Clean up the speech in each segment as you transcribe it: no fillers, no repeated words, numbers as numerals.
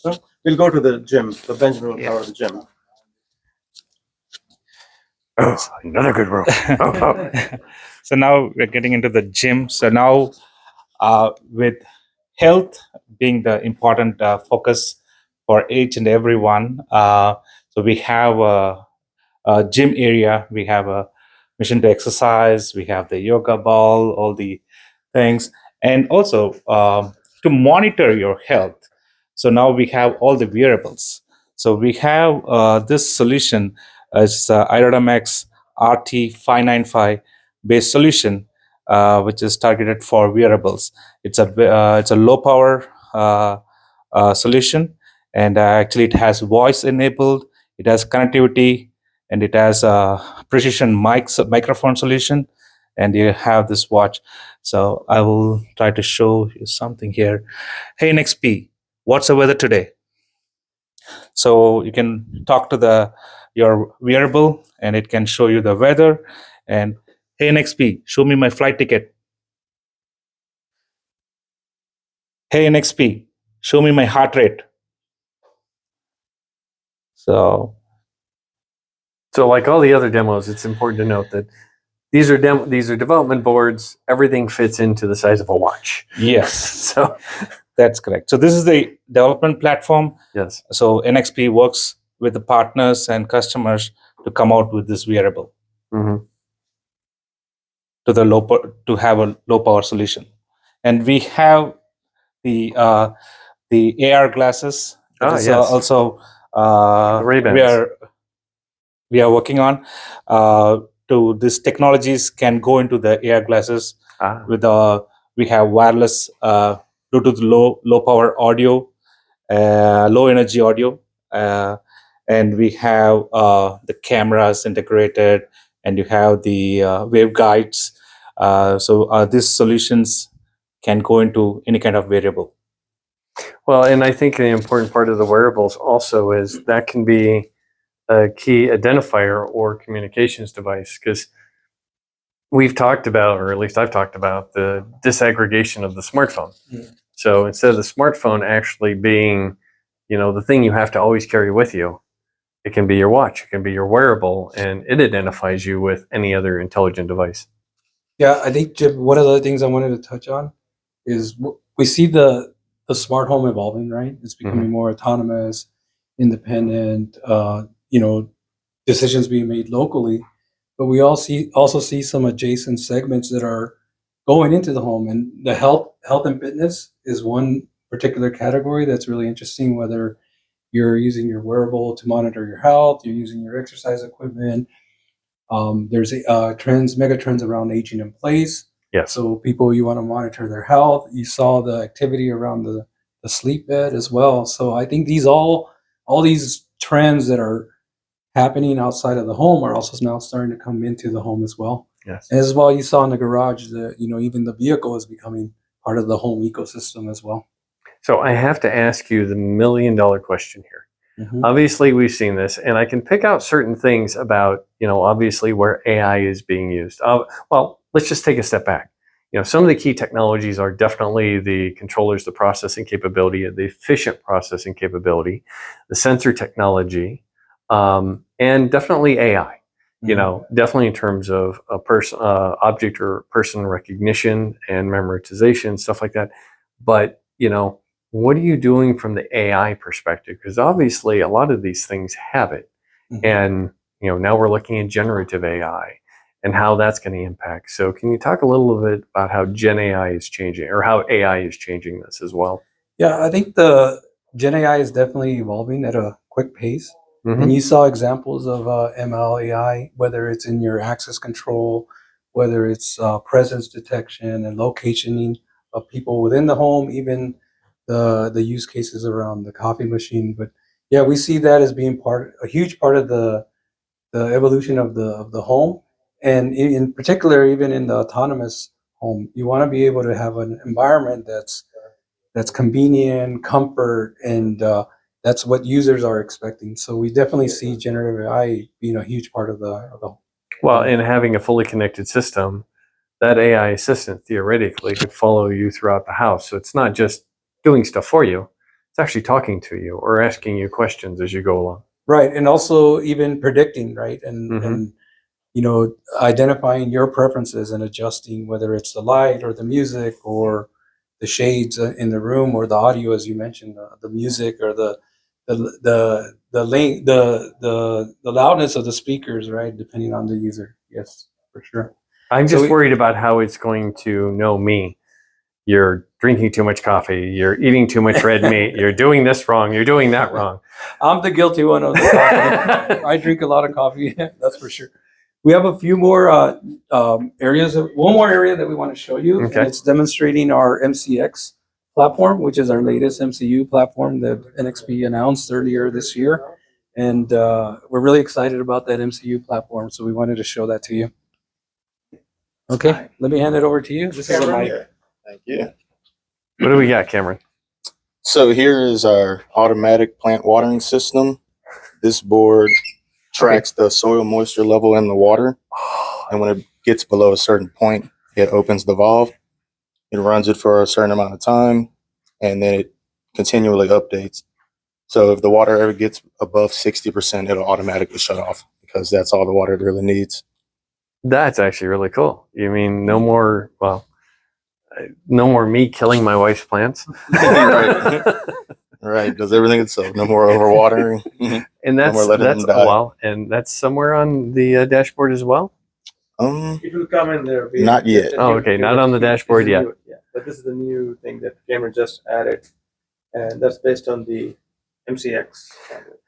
So we'll go to the gym. So Benjamin will cover the gym. Oh, another good room. So now we're getting into the gym. So now, with health being the important focus for each and everyone, so we have a gym area. We have a machine to exercise. We have the yoga ball, all the things, and also to monitor your health. So now we have all the wearables. So we have this solution as Iridomax RT595 based solution, which is targeted for wearables. It's a low power solution, and actually it has voice enabled. It has connectivity, and it has a precision microphone solution, and you have this watch. So I will try to show you something here. Hey NXP, what's the weather today? So you can talk to your wearable, and it can show you the weather. And hey NXP, show me my flight ticket. Hey NXP, show me my heart rate. So like all the other demos, it's important to note that these are development boards. Everything fits into the size of a watch. yes, So that's correct. So this is the development platform. yes, So NXP works with the partners and customers to come out with this wearable Mhm. to have a low power solution. And we have the AR glasses. That is yes. also The Ray-Bans. we are working on. To these technologies can go into the AR glasses with we have wireless Bluetooth low power audio, low energy audio, and we have the cameras integrated, and you have the wave guides. So these solutions can go into any kind of variable. Well, and I think the important part of the wearables also is that can be a key identifier or communications device, because we've talked about, or at least I've talked about, the disaggregation of the smartphone. Mm. So instead of the smartphone actually being, the thing you have to always carry with you, it can be your watch, it can be your wearable, and it identifies you with any other intelligent device. Yeah, I think, Jim, one of the things I wanted to touch on is we see the smart home evolving, right? It's becoming more autonomous, independent, decisions being made locally. But we also see some adjacent segments that are going into the home, and the health and fitness is one particular category that's really interesting. Whether you're using your wearable to monitor your health, you're using your exercise equipment. There's mega trends around aging in place. Yes. So people, you want to monitor their health. You saw the activity around the sleep bed as well. So I think all these trends that are happening outside of the home are also now starting to come into the home as well. Yes. And as well, you saw in the garage that even the vehicle is becoming part of the home ecosystem as well. So I have to ask you the $1 million question here. Mhm. Obviously, we've seen this, and I can pick out certain things about, obviously where AI is being used. Well, let's just take a step back. Some of the key technologies are definitely the controllers, the processing capability, the efficient processing capability, the sensor technology, and definitely AI. Definitely in terms of object or person recognition and memorization, stuff like that. But, what are you doing from the AI perspective? Because obviously a lot of these things have it. Mhm. And, now we're looking at generative AI and how that's going to impact. So can you talk a little bit about how Gen AI is changing, or how AI is changing this as well? Yeah, I think the Gen AI is definitely evolving at a quick pace. Mhm. And you saw examples of ML AI, whether it's in your access control, whether it's presence detection and locationing of people within the home, even the use cases around the coffee machine. But yeah, we see that as being a huge part of the evolution of the home, and in particular, even in the autonomous home, you want to be able to have an environment that's convenient, comfort, and that's what users are expecting. So we definitely see generative AI being a huge part of the Well, in having a fully connected system, that AI assistant theoretically could follow you throughout the house. So it's not just doing stuff for you, it's actually talking to you or asking you questions as you go along. Right, and also even predicting, right, Mhm. and identifying your preferences and adjusting whether it's the light or the music or the shades in the room or the audio, as you mentioned, the music or the loudness of the speakers, right, depending on the user. Yes, for sure. I'm So just worried about how it's going to know me. You're drinking too much coffee. You're eating too much red meat. You're doing this wrong. You're doing that wrong. I'm the guilty one of the coffee. I drink a lot of coffee, that's for sure. We have a few more areas. One more area that we want to show you, Okay. and it's demonstrating our MCX platform, which is our latest MCU platform that NXP announced earlier this year. And we're really excited about that MCU platform, so we wanted to show that to you. Okay, let me hand it over to you. This is a mic. Thank you. What do we got, Cameron? So here is our automatic plant watering system. This board tracks the soil moisture level in the water. And when it gets below a certain point, it opens the valve. It runs it for a certain amount of time, and then it continually updates. So if the water ever gets above 60%, it'll automatically shut off because that's all the water it really needs. That's actually really cool. You mean no more, well, no more me killing my wife's plants? Right. Right, does everything itself. No more overwatering. And that's, more letting that's them die. well, and that's somewhere on the dashboard as well? It will come in there. Not yet. Oh, okay, not on the dashboard yet. Yeah, but this is the new thing that Cameron just added, and that's based on the MCX standard.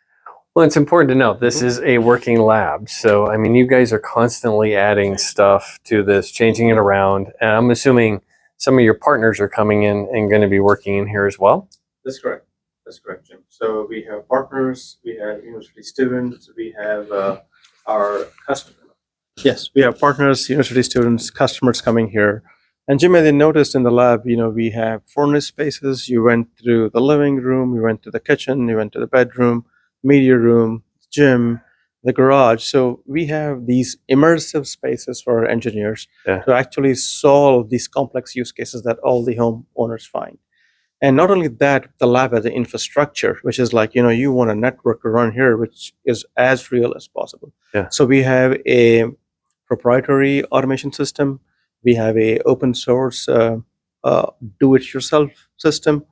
Well, it's important to note this is a working lab. So, I mean, you guys are constantly adding stuff to this, changing it around. And I'm assuming some of your partners are coming in and going to be working in here as well. That's correct. That's correct, Jim. So we have partners, we have university students, we have our customers. Yes, we have partners, university students, customers coming here. And Jim, as you noticed in the lab, we have furnace spaces. You went through the living room, you went to the kitchen, you went to the bedroom, media room, gym, the garage. So we have these immersive spaces for our engineers to actually solve these complex use cases that all the homeowners find. And not only that, the lab has the infrastructure, which is like, you want a network to run here, which is as real as possible. Yeah. So we have a proprietary automation system. We have a open source do-it-yourself system.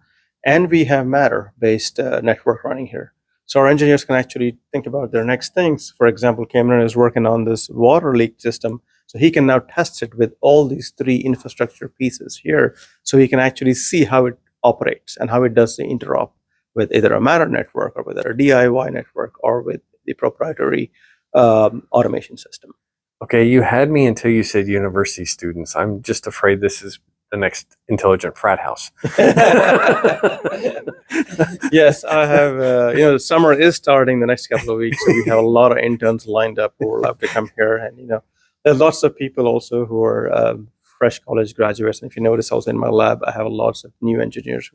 And we have Matter-based network running here. So our engineers can actually think about their next things. For example, Cameron is working on this water leak system. So he can now test it with all these three infrastructure pieces here. So he can actually see how it operates and how it does the interop with either a Matter network or with a DIY network or with the proprietary automation system. Okay, you had me until you said university students. I'm just afraid this is the next intelligent frat house. Yes, I have, summer is starting the next couple of weeks. So we have a lot of interns lined up who will have to come here. And, there's lots of people also who are fresh college graduates. And if you notice also in my lab, I have lots of new engineers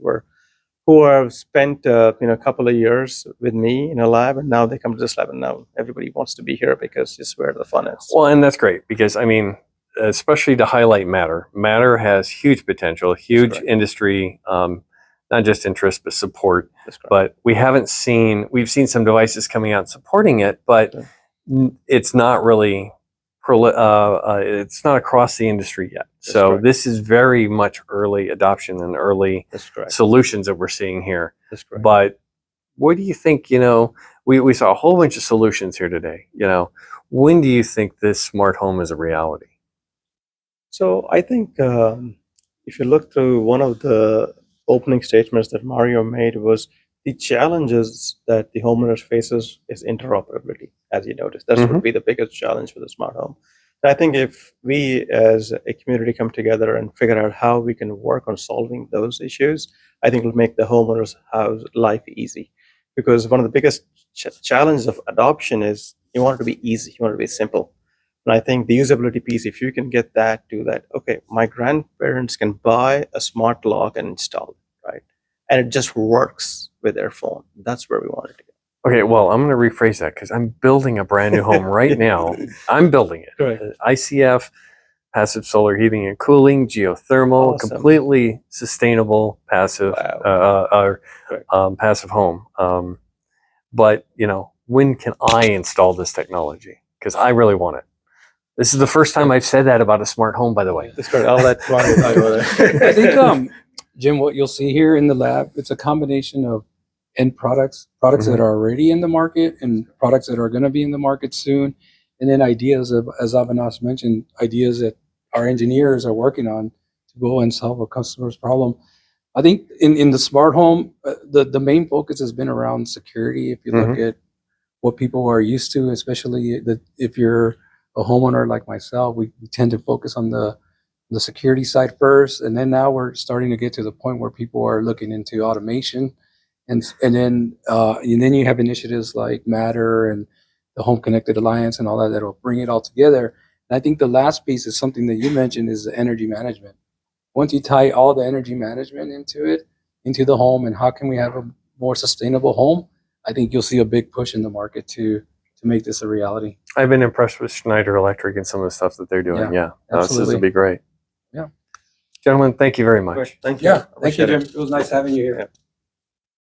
who have spent a couple of years with me in a lab, and now they come to this lab, and now everybody wants to be here because it's where the fun is. Well, and that's great because, I mean, especially to highlight Matter. Matter has huge potential, huge industry, not just interest, but support. But we've seen some devices coming out supporting it, but it's not really, it's not across the industry yet. So this is very much early adoption and early solutions that we're seeing here. That's correct. But what do you think, we saw a whole bunch of solutions here today, when do you think this smart home is a reality? So I think if you look through one of the opening statements that Mario made was the challenges that the homeowner faces is interoperability, as you noticed. That would be the biggest challenge for the smart home. I think if we as a community come together and figure out how we can work on solving those issues, I think it'll make the homeowner's house life easy. Because one of the biggest challenges of adoption is you want it to be easy, you want it to be simple. And I think the usability piece, if you can get that to that, okay, my grandparents can buy a smart lock and install it, right? And it just works with their phone. That's where we want it to go. Okay, well, I'm going to rephrase that because I'm building a brand new home right now. I'm building it. Right. ICF, passive solar heating and cooling, geothermal, Awesome. completely sustainable passive passive home. But when can I install this technology? Because I really want it. This is the first time I've said that about a smart home, by the way. That's great. I'll let Mario talk about it. I think, Jim, what you'll see here in the lab, it's a combination of end products that are already in the market and products that are going to be in the market soon. And then ideas of, as Avinash mentioned, ideas that our engineers are working on to go and solve a customer's problem. I think in the smart home, the main focus has been around security. If you look at what people are used to, especially if you're a homeowner like myself, we tend to focus on the security side first, and then now we're starting to get to the point where people are looking into automation, and then you have initiatives like Matter and the Home Connected Alliance and all that will bring it all together. And I think the last piece is something that you mentioned is the energy management. Once you tie all the energy management into the home, and how can we have a more sustainable home, I think you'll see a big push in the market to make this a reality. I've been impressed with Schneider Electric and some of the stuff that they're doing. Yeah, this will be great. Yeah. Gentlemen, thank you very much. Thank you. Yeah, thank you, Appreciate Jim. it. It was nice having you here. Yeah.